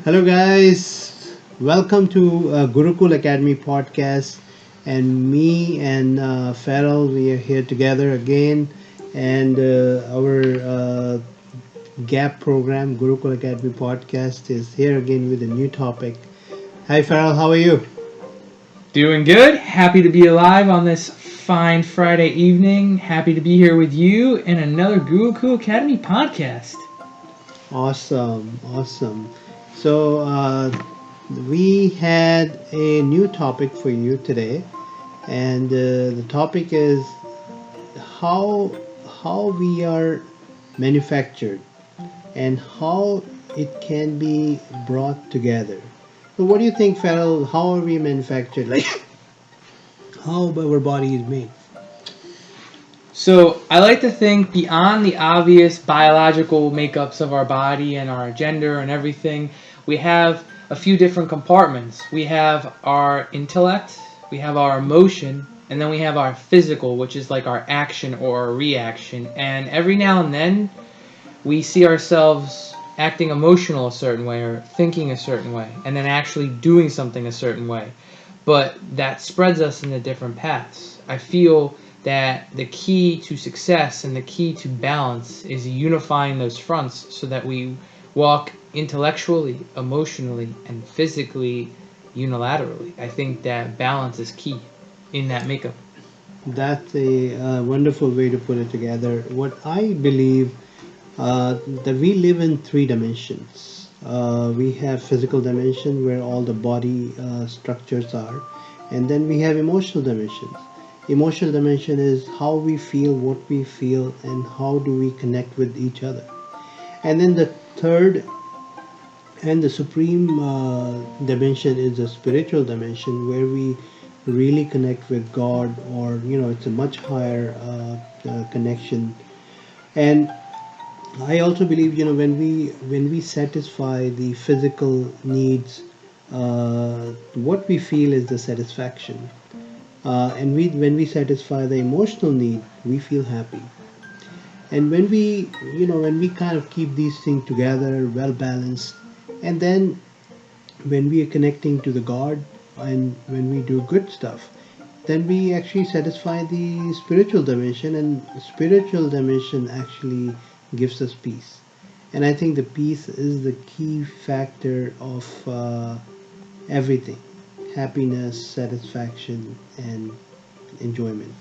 Hello, guys. Welcome to GuruCool Academy podcast. And me and Farrell, we are here together again. And our GAP program, GuruCool Academy podcast, is here again with a new topic. Hi, Farrell. How are you? Doing good. Happy to be alive on this fine Friday evening. Happy to be here with you in another GuruCool Academy podcast. Awesome. Awesome. So, we had a new topic for you today. And the topic is how we are manufactured and how it can be brought together. So what do you think, Farrell? How are we manufactured? Like how our body is made? So, I like to think beyond the obvious biological makeups of our body and our gender and everything, we have a few different compartments. We have our intellect, we have our emotion, and then we have our physical, which is like our action or our reaction. And every now and then, we see ourselves acting emotional a certain way or thinking a certain way and then actually doing something a certain way, but that spreads us into different paths. I feel that the key to success and the key to balance is unifying those fronts so that we walk intellectually, emotionally, and physically unilaterally. I think that balance is key in that makeup. That's a wonderful way to put it together. What I believe that we live in three dimensions. We have physical dimension where all the body structures are, and then we have emotional dimensions. Emotional dimension is how we feel, what we feel, and how do we connect with each other. And then the third and the supreme dimension is the spiritual dimension where we really connect with God, or it's a much higher connection. And I also believe, when we satisfy the physical needs, what we feel is the satisfaction, and when we satisfy the emotional need, we feel happy. And when we kind of keep these things together, well balanced, and then when we are connecting to the God, and when we do good stuff, then we actually satisfy the spiritual dimension, and spiritual dimension actually gives us peace. And I think the peace is the key factor of everything: happiness, satisfaction, and enjoyment.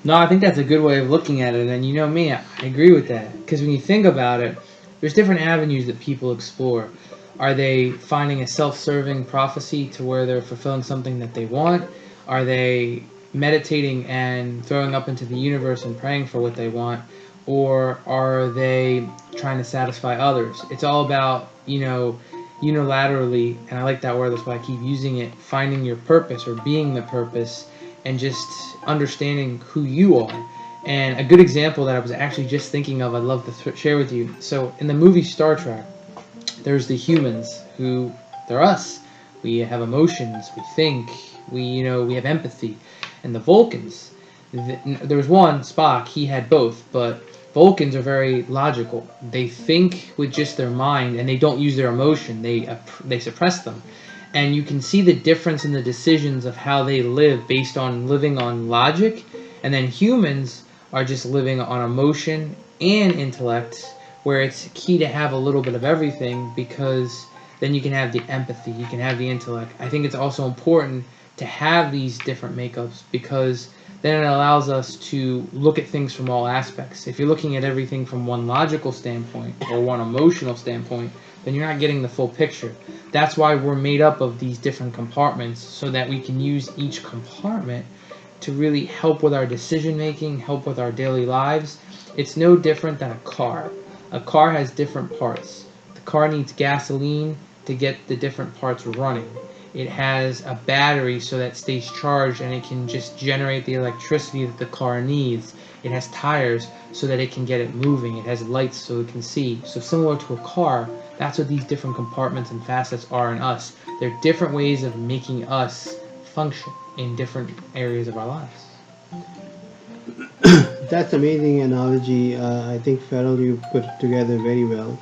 No, I think that's a good way of looking at it, and you know me, I agree with that. Because when you think about it, there's different avenues that people explore. Are they finding a self-serving prophecy to where they're fulfilling something that they want? Are they meditating and throwing up into the universe and praying for what they want? Or are they trying to satisfy others? It's all about, unilaterally, and I like that word, that's why I keep using it, finding your purpose or being the purpose and just understanding who you are. And a good example that I was actually just thinking of, I'd love to share with you. So in the movie Star Trek, there's the humans who, they're us. We have emotions, we think, we have empathy. And the Vulcans, there was one, Spock, he had both, but Vulcans are very logical. They think with just their mind and they don't use their emotion. They suppress them. And you can see the difference in the decisions of how they live based on living on logic. And then humans are just living on emotion and intellect, where it's key to have a little bit of everything, because then you can have the empathy, you can have the intellect. I think it's also important to have these different makeups, because then it allows us to look at things from all aspects. If you're looking at everything from one logical standpoint or one emotional standpoint, then you're not getting the full picture. That's why we're made up of these different compartments, so that we can use each compartment to really help with our decision making, help with our daily lives. It's no different than a car. A car has different parts. The car needs gasoline to get the different parts running. It has a battery so that it stays charged and it can just generate the electricity that the car needs. It has tires so that it can get it moving. It has lights so it can see. So similar to a car, that's what these different compartments and facets are in us. They're different ways of making us function in different areas of our lives. That's amazing analogy. I think Farrell, you put it together very well.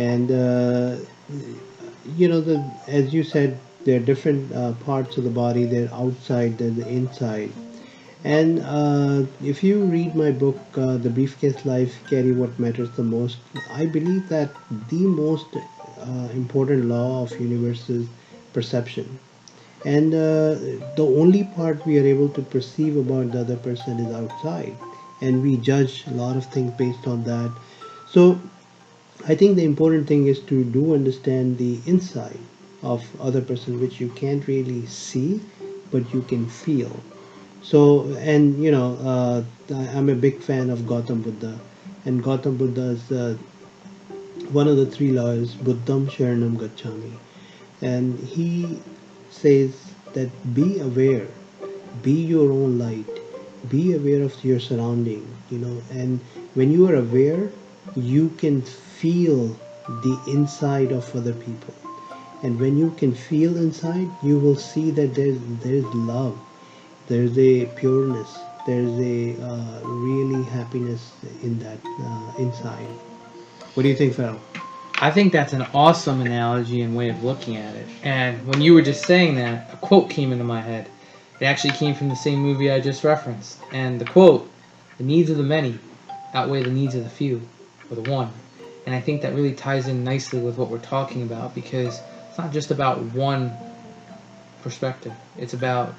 And the as you said, there are different parts of the body. They're outside, they're the inside. And if you read my book, The Briefcase Life, Carry What Matters the Most, I believe that the most important law of universe is perception. And the only part we are able to perceive about the other person is outside. And we judge a lot of things based on that. So I think the important thing is to do understand the inside of other person, which you can't really see, but you can feel. So, and I'm a big fan of Gautam Buddha, and Gautam Buddha is one of the three laws, Buddham Sharanam Gacchami, and he says that be aware, be your own light, be aware of your surrounding, and when you are aware, you can feel the inside of other people, and when you can feel inside, you will see that there's love, there's a pureness, there's a really happiness in that inside. What do you think, Farrell? I think that's an awesome analogy and way of looking at it. And when you were just saying that, a quote came into my head. It actually came from the same movie I just referenced. And the quote, the needs of the many outweigh the needs of the few, or the one. And I think that really ties in nicely with what we're talking about, because it's not just about one perspective. It's about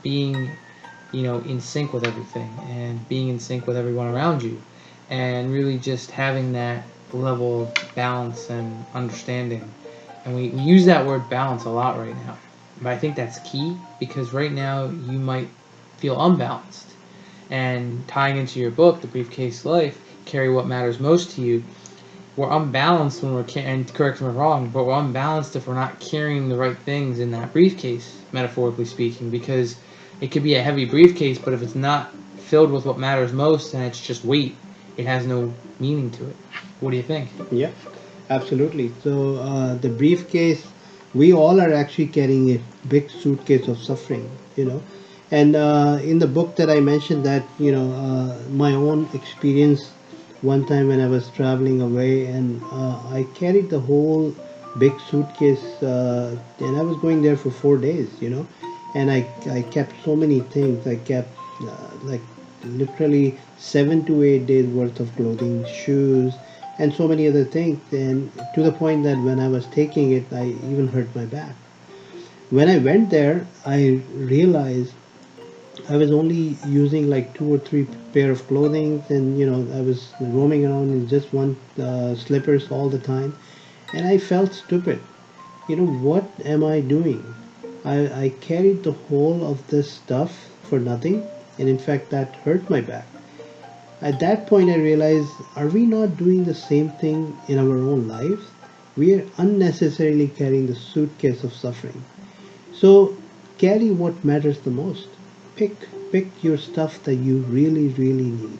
being, in sync with everything and being in sync with everyone around you, and really just having that level of balance and understanding. And we use that word balance a lot right now, but I think that's key, because right now you might feel unbalanced. And tying into your book, The Briefcase Life, Carry What Matters Most to You, we're unbalanced when and correct me if I'm wrong, but we're unbalanced if we're not carrying the right things in that briefcase, metaphorically speaking, because it could be a heavy briefcase, but if it's not filled with what matters most and it's just weight, it has no meaning to it. What do you think? Yeah, absolutely. So the briefcase, we all are actually carrying a big suitcase of suffering, And in the book that I mentioned that, my own experience one time when I was traveling away, and I carried the whole big suitcase, and I was going there for 4 days, and I kept so many things. I kept like literally 7 to 8 days worth of clothing, shoes, and so many other things. And to the point that when I was taking it, I even hurt my back. When I went there, I realized I was only using like two or three pair of clothing, and I was roaming around in just one slippers all the time, and I felt stupid. What am I doing? I carried the whole of this stuff for nothing, and in fact that hurt my back. At that point, I realized, are we not doing the same thing in our own lives? We are unnecessarily carrying the suitcase of suffering. So carry what matters the most. Pick pick your stuff that you really really need,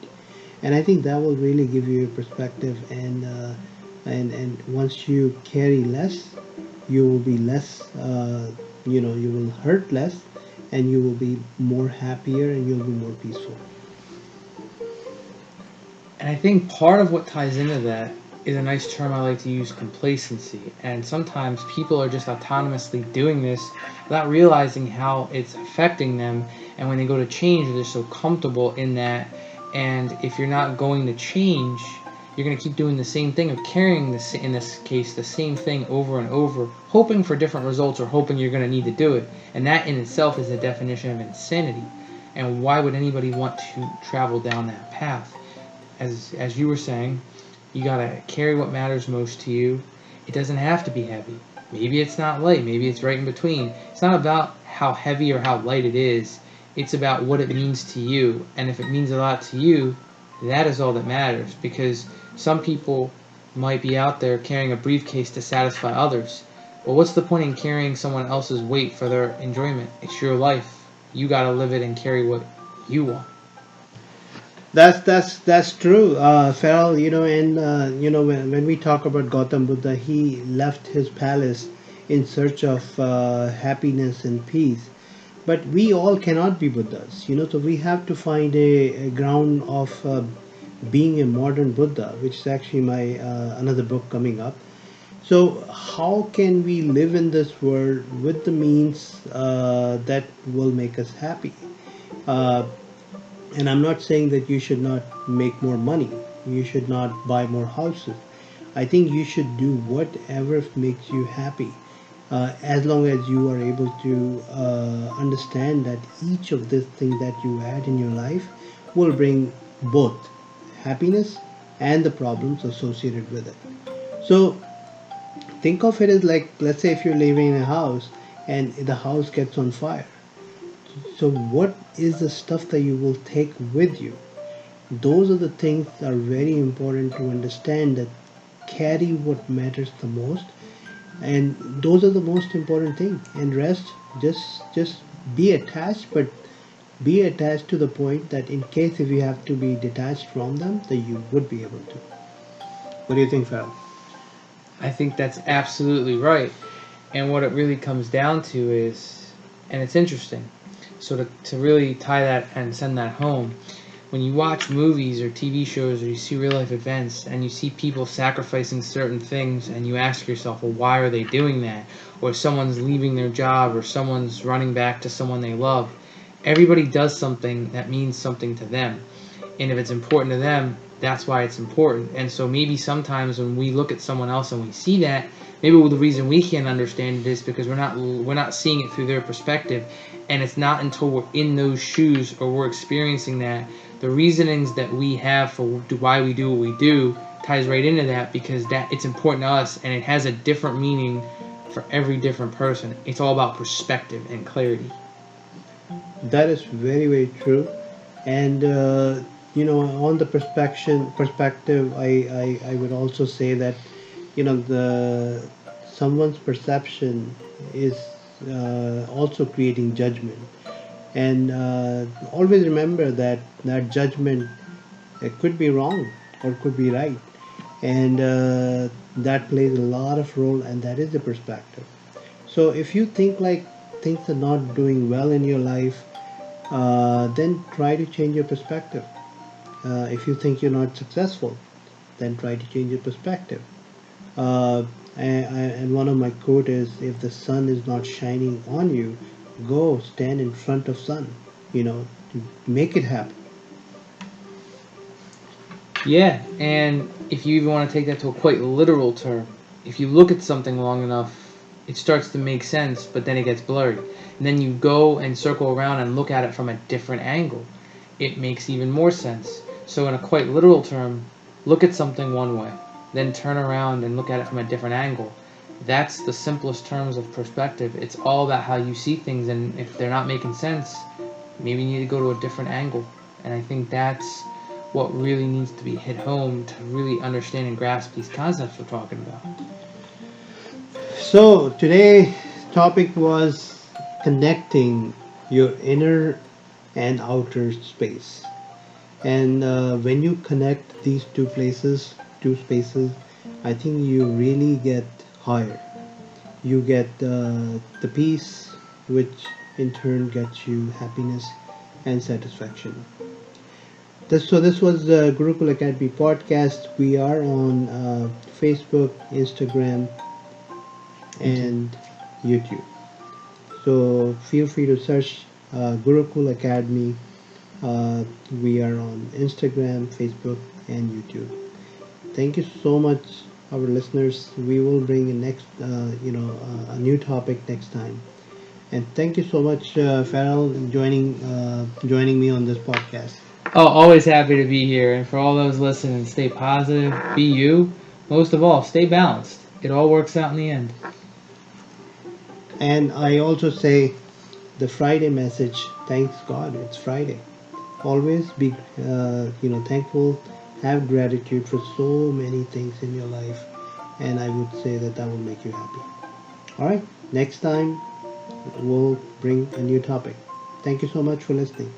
and I think that will really give you a perspective. And once you carry less, you will be less. You will hurt less, and you will be more happier, and you'll be more peaceful. And I think part of what ties into that is a nice term I like to use, complacency. And sometimes people are just autonomously doing this without realizing how it's affecting them. And when they go to change, they're so comfortable in that. And if you're not going to change, you're going to keep doing the same thing, of carrying this, in this case, the same thing over and over, hoping for different results, or hoping you're going to need to do it. And that in itself is the definition of insanity. And why would anybody want to travel down that path? As you were saying, you gotta carry what matters most to you. It doesn't have to be heavy. Maybe it's not light. Maybe it's right in between. It's not about how heavy or how light it is. It's about what it means to you. And if it means a lot to you, that is all that matters. Because some people might be out there carrying a briefcase to satisfy others. Well, what's the point in carrying someone else's weight for their enjoyment? It's your life. You gotta live it and carry what you want. That's true, Farrell. And when we talk about Gautam Buddha, he left his palace in search of happiness and peace. But we all cannot be Buddhas, so we have to find a ground of being a modern Buddha, which is actually my another book coming up. So, how can we live in this world with the means that will make us happy? Uh, and I'm not saying that you should not make more money, you should not buy more houses. I think you should do whatever makes you happy, as long as you are able to understand that each of these things that you add in your life will bring both happiness and the problems associated with it. So, think of it as like, let's say if you're living in a house and the house gets on fire. So what is the stuff that you will take with you? Those are the things that are very important to understand, that carry what matters the most, and those are the most important thing. And rest, just be attached, but be attached to the point that in case if you have to be detached from them, that you would be able to. What do you think, Farrell? I think that's absolutely right. And what it really comes down to is, and it's interesting, so to really tie that and send that home, when you watch movies or TV shows or you see real life events and you see people sacrificing certain things and you ask yourself, well, why are they doing that? Or someone's leaving their job or someone's running back to someone they love. Everybody does something that means something to them. And if it's important to them, that's why it's important. And so maybe sometimes when we look at someone else and we see that, maybe the reason we can't understand it is because we're not seeing it through their perspective, and it's not until we're in those shoes or we're experiencing that the reasonings that we have for why we do what we do ties right into that, because that it's important to us and it has a different meaning for every different person. It's all about perspective and clarity. That is very, very true. And on the perspective, I would also say that the someone's perception is also creating judgment. And always remember that judgment, it could be wrong or could be right, and that plays a lot of role, and that is the perspective. So if you think like things are not doing well in your life, then try to change your perspective. If you think you're not successful, then try to change your perspective. Uh, and one of my quote is, if the sun is not shining on you, go stand in front of sun. To make it happen. Yeah, and if you even want to take that to a quite literal term, if you look at something long enough, it starts to make sense, but then it gets blurry. And then you go and circle around and look at it from a different angle. It makes even more sense. So, in a quite literal term, look at something one way, then turn around and look at it from a different angle. That's the simplest terms of perspective. It's all about how you see things, and if they're not making sense, maybe you need to go to a different angle. And I think that's what really needs to be hit home to really understand and grasp these concepts we're talking about. So today topic was connecting your inner and outer space. And when you connect these two spaces, I think you really get higher. You get the peace, which in turn gets you happiness and satisfaction. So this was the Gurukul Academy podcast. We are on Facebook, Instagram, YouTube. and YouTube. So feel free to search Gurukul Academy. We are on Instagram, Facebook, and YouTube. Thank you so much, our listeners. We will bring a new topic next time. And thank you so much, Farrell, joining me on this podcast. Oh, always happy to be here. And for all those listening, stay positive, be you. Most of all, stay balanced. It all works out in the end. And I also say the Friday message. Thanks God, it's Friday. Always be thankful, have gratitude for so many things in your life, and I would say that that will make you happy. All right, next time we'll bring a new topic. Thank you so much for listening.